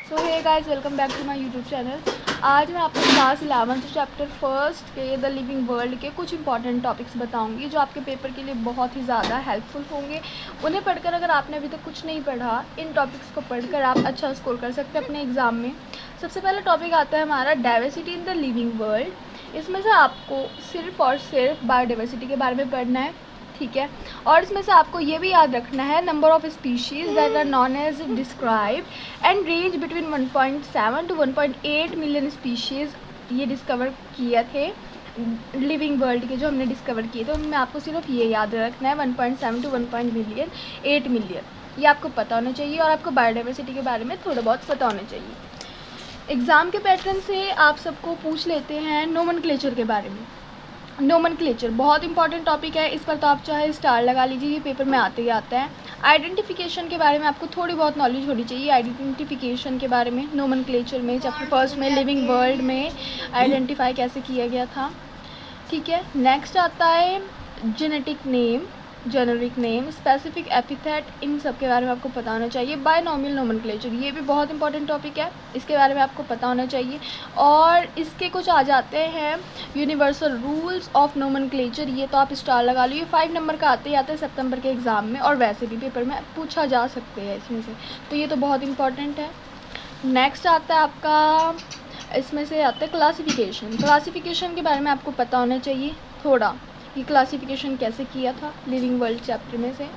So hey guys, welcome back to my YouTube channel. आज मैं आपको क्लास 11 चैप्टर फर्स्ट के द लिविंग वर्ल्ड के कुछ इंपॉर्टेंट टॉपिक्स बताऊंगी जो आपके पेपर के लिए बहुत ही ज़्यादा हेल्पफुल होंगे। उन्हें पढ़कर अगर आपने अभी तक कुछ नहीं पढ़ा, इन टॉपिक्स को पढ़कर आप अच्छा स्कोर कर सकते हैं अपने एग्ज़ाम में। सबसे पहला टॉपिक आता है हमारा diversity in the living world. इसमें से आपको सिर्फ और सिर्फ बायोडाइवर्सिटी के बारे में पढ़ना है, ठीक है। और इसमें से आपको ये भी याद रखना है number of species that are known as describe and range between 1.7 to 1.8 million species ये डिस्कवर किए थे लिविंग वर्ल्ड के, जो हमने डिस्कवर किए थे उनमें आपको सिर्फ ये याद रखना है 1.7 to 1.8 मिलियन, ये आपको पता होना चाहिए। और आपको बायोडाइवर्सिटी के बारे में थोड़ा बहुत पता होना चाहिए। एग्ज़ाम के पैटर्न से आप सबको पूछ लेते हैं नोमेनक्लेचर के बारे में। नोमेनक्लेचर बहुत इंपॉर्टेंट टॉपिक है, इस पर तो आप चाहे स्टार लगा लीजिए, ये पेपर में आते ही आता है। आइडेंटिफिकेशन के बारे में आपको थोड़ी बहुत नॉलेज होनी चाहिए। आइडेंटिफिकेशन के बारे में नोमेनक्लेचर में चैप्टर फर्स्ट में लिविंग वर्ल्ड में आइडेंटिफाई कैसे किया गया था, ठीक है। नेक्स्ट आता है genetic name, generic name, specific epithet, इन सब के बारे में आपको पता होना चाहिए। बायनॉमियल नोमेनक्लेचर ये भी बहुत इंपॉर्टेंट टॉपिक है, इसके बारे में आपको पता होना चाहिए। और इसके कुछ आ जाते हैं यूनिवर्सल रूल्स ऑफ नोमेनक्लेचर, ये तो आप स्टार लगा लो, ये 5 नंबर का आते ही आते हैं सितंबर के एग्ज़ाम में, और वैसे भी पेपर में पूछा जा सकते हैं इसमें से, तो ये तो बहुत इंपॉर्टेंट है। नेक्स्ट आता है आपका, इसमें से आता है क्लासिफिकेशन। क्लासिफिकेशन के बारे में आपको पता होना चाहिए थोड़ा, कि क्लासिफिकेशन कैसे किया था लिविंग वर्ल्ड चैप्टर में से,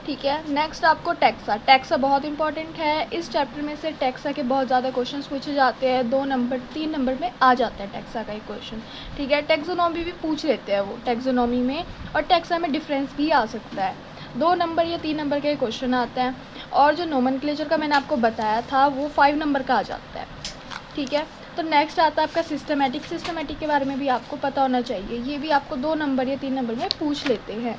ठीक है। नेक्स्ट आपको टैक्सा, टैक्सा बहुत इंपॉर्टेंट है। इस चैप्टर में से टैक्सा के बहुत ज़्यादा क्वेश्चंस पूछे जाते हैं, 2 नंबर 3 नंबर में आ जाता है टैक्सा का एक क्वेश्चन, ठीक है। टैक्सोनॉमी भी पूछ लेते हैं वो टैक्सोनॉमी में, और टैक्सा में डिफरेंस भी आ सकता है, 2 नंबर या 3 नंबर का क्वेश्चन आता है। और जो नोमेनक्लेचर का मैंने आपको बताया था वो 5 नंबर का आ जाता है, ठीक है। तो नेक्स्ट आता है आपका सिस्टमेटिक। सिस्टमेटिक के बारे में भी आपको पता होना चाहिए, ये भी आपको 2 नंबर या 3 नंबर में पूछ लेते हैं।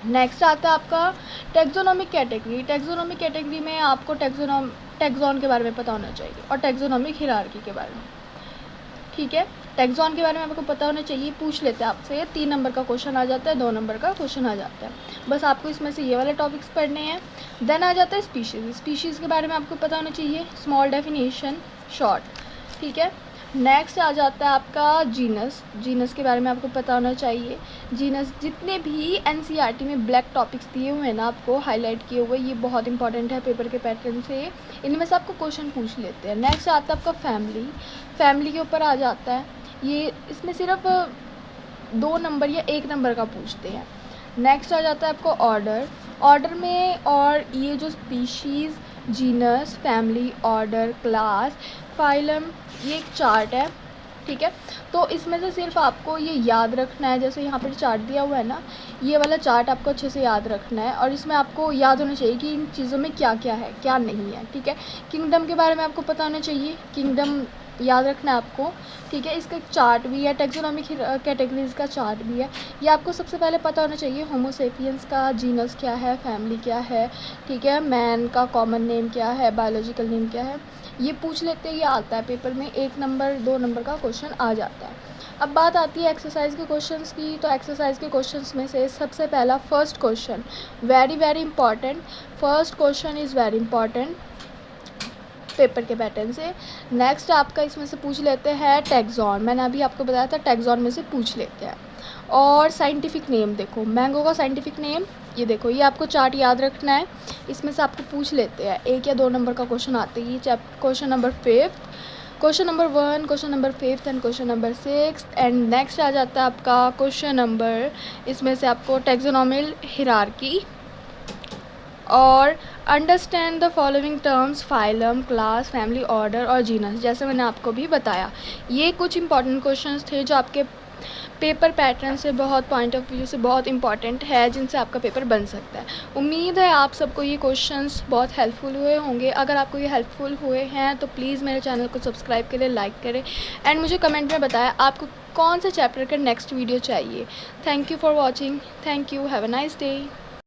नेक्स्ट आता है आपका टैक्सोनॉमिक कैटेगरी। टैक्सोनॉमिक कैटेगरी में आपको टैक्सॉन के बारे में पता होना चाहिए, और टैक्सोनॉमिक हिरार्की के बारे में, ठीक है। टैक्सॉन के बारे में आपको पता होना चाहिए, पूछ लेते हैं आपसे, 3 नंबर का क्वेश्चन आ जाता है, 2 नंबर का क्वेश्चन आ जाता है। बस आपको इसमें से ये वाले टॉपिक्स पढ़ने हैं। देन आ जाता है स्पीशीज़। स्पीशीज़ के बारे में आपको पता होना चाहिए, स्मॉल डेफिनेशन शॉर्ट, ठीक है। नेक्स्ट आ जाता है आपका जीनस। जीनस के बारे में आपको पता होना चाहिए। जीनस जितने भी एनसीईआरटी में ब्लैक टॉपिक्स दिए हुए हैं ना, आपको हाईलाइट किए हुए, ये बहुत इंपॉर्टेंट है पेपर के पैटर्न से, इनमें से आपको क्वेश्चन पूछ लेते हैं। नेक्स्ट आता है आपका फैमिली। फैमिली के ऊपर आ जाता है, ये इसमें सिर्फ 2 नंबर या 1 नंबर का पूछते हैं। नेक्स्ट आ जाता है आपको ऑर्डर। ऑर्डर में, और ये जो species, genus, family, order, class, phylum, ये एक चार्ट है, ठीक है। तो इसमें से सिर्फ आपको ये याद रखना है, जैसे यहाँ पर चार्ट दिया हुआ है ना, ये वाला चार्ट आपको अच्छे से याद रखना है, और इसमें आपको याद होना चाहिए कि इन चीज़ों में क्या क्या है क्या नहीं है, ठीक है। किंगडम के बारे में आपको पता होना चाहिए, किंगडम याद रखना है आपको, ठीक है। इसका चार्ट भी है, टैक्सोनॉमिक कैटेगरीज का चार्ट भी है, ये आपको सबसे पहले पता होना चाहिए। होमो सेपियंस का जीनस क्या है, फैमिली क्या है, ठीक है। मैन का कॉमन नेम क्या है, बायोलॉजिकल नेम क्या है, ये पूछ लेते हैं, ये आता है पेपर में, 1 नंबर 2 नंबर का क्वेश्चन आ जाता है। अब बात आती है एक्सरसाइज के क्वेश्चंस की, तो एक्सरसाइज के क्वेश्चंस में से सबसे पहला first question very very important, first question is very important paper के पैटर्न से। नेक्स्ट आपका इसमें से पूछ लेते हैं टैक्सॉन, मैंने अभी आपको बताया था टैक्सॉन में से पूछ लेते हैं। और साइंटिफिक नेम, देखो मैंगो का साइंटिफिक नेम, ये देखो, ये आपको चार्ट याद रखना है, इसमें से आपको पूछ लेते हैं, 1 या 2 नंबर का क्वेश्चन आते ही। Question number 5, question number 1, question number 5 and question number 6। And next आ जाता है आपका क्वेश्चन नंबर, इसमें से आपको टैक्सोनॉमिकल हिरार्की, और understand the following terms, phylum, class, family, order और जीनस, जैसे मैंने आपको भी बताया। ये कुछ इंपॉर्टेंट क्वेश्चंस थे जो आपके पेपर पैटर्न से, बहुत पॉइंट ऑफ व्यू से बहुत इंपॉर्टेंट है, जिनसे आपका पेपर बन सकता है। उम्मीद है आप सबको ये क्वेश्चंस बहुत हेल्पफुल हुए होंगे। अगर आपको ये हेल्पफुल हुए हैं तो प्लीज़ मेरे चैनल को सब्सक्राइब करें, लाइक करें, एंड मुझे कमेंट में बताएं आपको कौन से चैप्टर का नेक्स्ट वीडियो चाहिए। Thank you for watching, thank you, have a nice day.